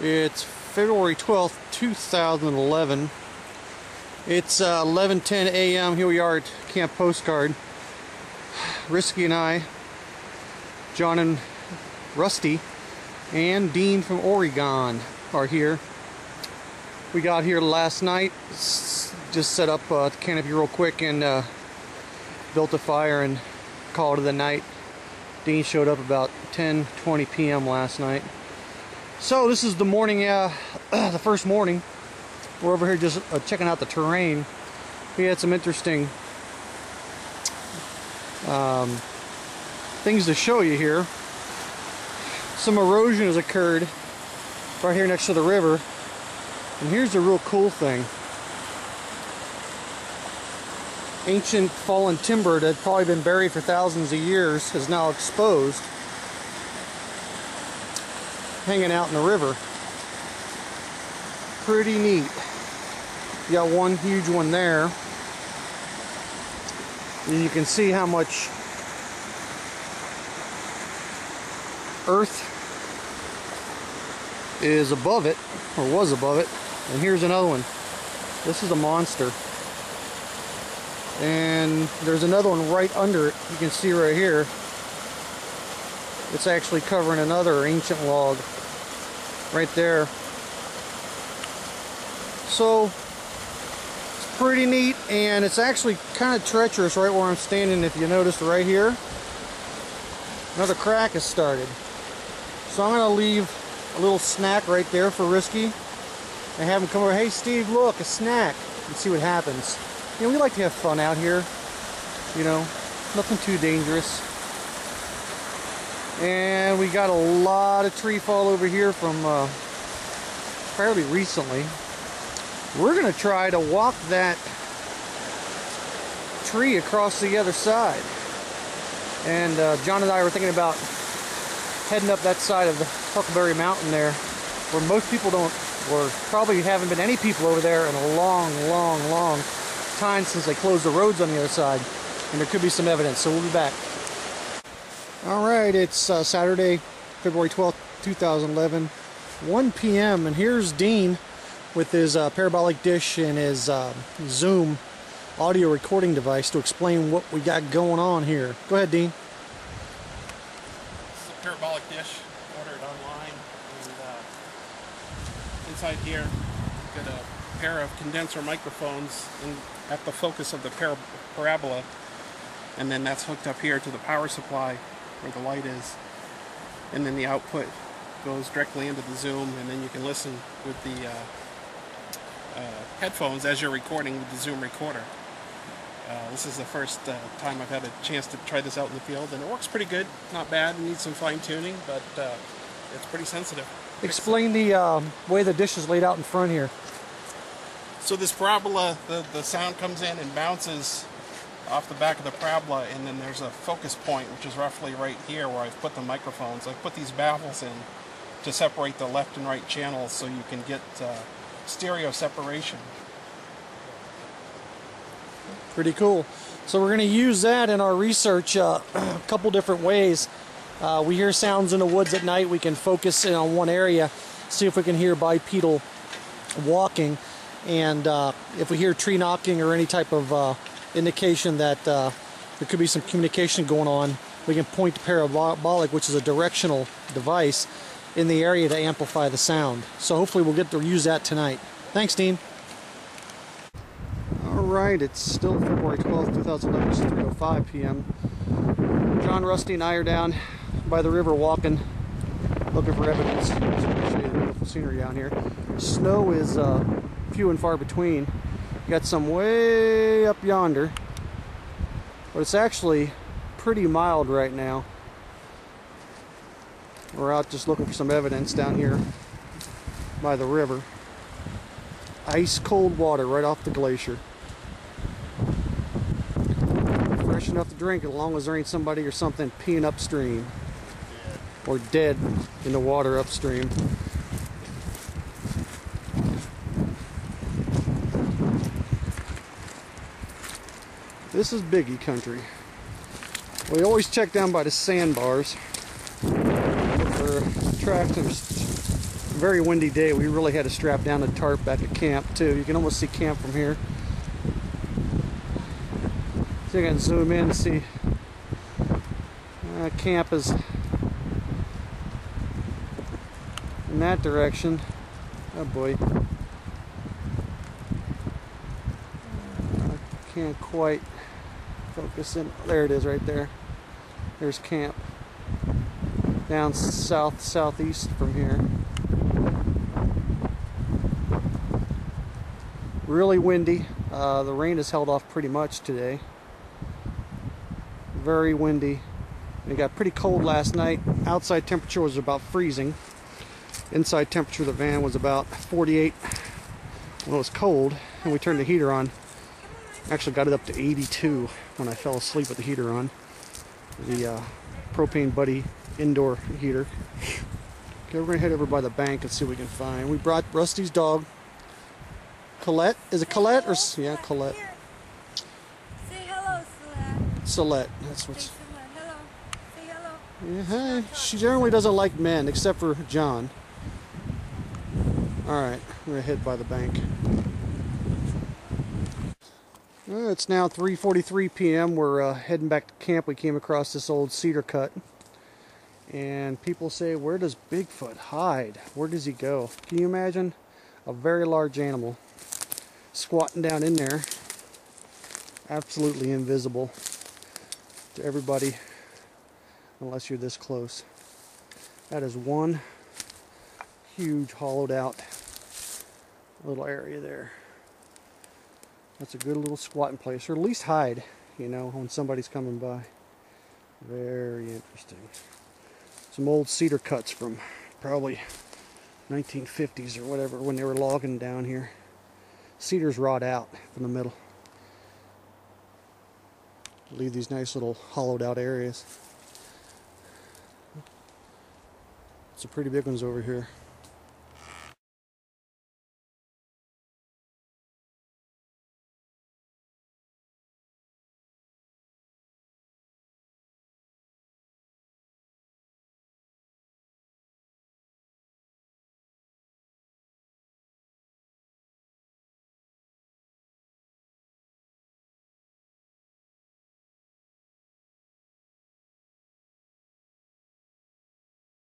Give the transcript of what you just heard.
It's February 12th, 2011. It's 11:10 a.m. Here we are at Camp Postcard. Risky and I, John and Rusty, and Dean from Oregon are here. We got here last night, just set up the canopy real quick and built a fire and called it the night. Dean showed up about 10:20 p.m. last night. So this is the morning, the first morning. We're over here just checking out the terrain. We had some interesting things to show you here. Some erosion has occurred right here next to the river. And here's the real cool thing. Ancient fallen timber that had probably been buried for thousands of years is now exposed, hanging out in the river. Pretty neat. You got one huge one there. And you can see how much earth is above it, or was above it. And here's another one. This is a monster. And there's another one right under it. You can see right here. It's actually covering another ancient log right there. So it's pretty neat, and it's actually kind of treacherous right where I'm standing. If you notice right here, another crack has started. So I'm going to leave a little snack right there for Risky and have him come over. Hey Steve, look, a snack, and see what happens. You know, we like to have fun out here, you know, nothing too dangerous. And we got a lot of tree fall over here from fairly recently. We're going to try to walk that tree across the other side. And John and I were thinking about heading up that side of the Huckleberry Mountain there, where most people don't, or probably haven't been any people over there in a long time since they closed the roads on the other side, and there could be some evidence, so we'll be back. Alright, it's Saturday, February 12th, 2011, 1 p.m. and here's Dean with his parabolic dish and his Zoom audio recording device to explain what we got going on here. Go ahead, Dean. This is a parabolic dish ordered online, and inside here you've got a pair of condenser microphones at the focus of the parabola, and then that's hooked up here to the power supply where the light is, and then the output goes directly into the Zoom, and then you can listen with the headphones as you're recording with the Zoom recorder. This is the first time I've had a chance to try this out in the field, and it works pretty good. Not bad. It needs some fine-tuning, but it's pretty sensitive. Explain the way the dish is laid out in front here. So this parabola, the sound comes in and bounces off the back of the parabola, and then there's a focus point, which is roughly right here where I've put the microphones. I've put these baffles in to separate the left and right channels so you can get stereo separation. Pretty cool. So we're going to use that in our research a couple different ways. We hear sounds in the woods at night. We can focus in on one area, see if we can hear bipedal walking, and if we hear tree knocking or any type of indication that there could be some communication going on, we can point to parabolic, which is a directional device, in the area to amplify the sound. So hopefully we'll get to use that tonight. Thanks, Dean. Alright, it's still February 12th, 2011, it's 3:05 p.m. John, Rusty, and I are down by the river walking, looking for evidence. So I'll show you the beautiful scenery down here. Snow is few and far between. You got some way up yonder, but it's actually pretty mild right now. We're out just looking for some evidence down here by the river. Ice cold water right off the glacier. Fresh enough to drink as long as there ain't somebody or something peeing upstream or dead in the water upstream. This is Biggie country. We always check down by the sandbars. Look for tracks. Very windy day. We really had to strap down the tarp back at camp too. You can almost see camp from here. So I can zoom in and see camp is in that direction. Oh boy. Can't quite focus in. There it is right there. There's camp. Down southeast from here. Really windy. The rain has held off pretty much today. Very windy. It got pretty cold last night. Outside temperature was about freezing. Inside temperature of the van was about 48 when it was cold, and we turned the heater on. Actually got it up to 82 when I fell asleep with the heater on. The Propane Buddy indoor heater. Okay, we're gonna head over by the bank and see what we can find. We brought Rusty's dog, Colette. Is it Colette or yeah, Colette? Say hello, Celeste. Celeste. That's what's. Hello. Say hello. Yeah, hey. She generally doesn't like men except for John. All right, we're gonna head by the bank. It's now 3:43 p.m. We're heading back to camp. We came across this old cedar cut. And people say, where does Bigfoot hide? Where does he go? Can you imagine a very large animal squatting down in there? Absolutely invisible to everybody unless you're this close. That is one huge hollowed out little area there. That's a good little squatting place, or at least hide, you know, when somebody's coming by. Very interesting. Some old cedar cuts from probably 1950s or whatever, when they were logging down here. Cedars rot out from the middle. Leave these nice little hollowed out areas. Some pretty big ones over here.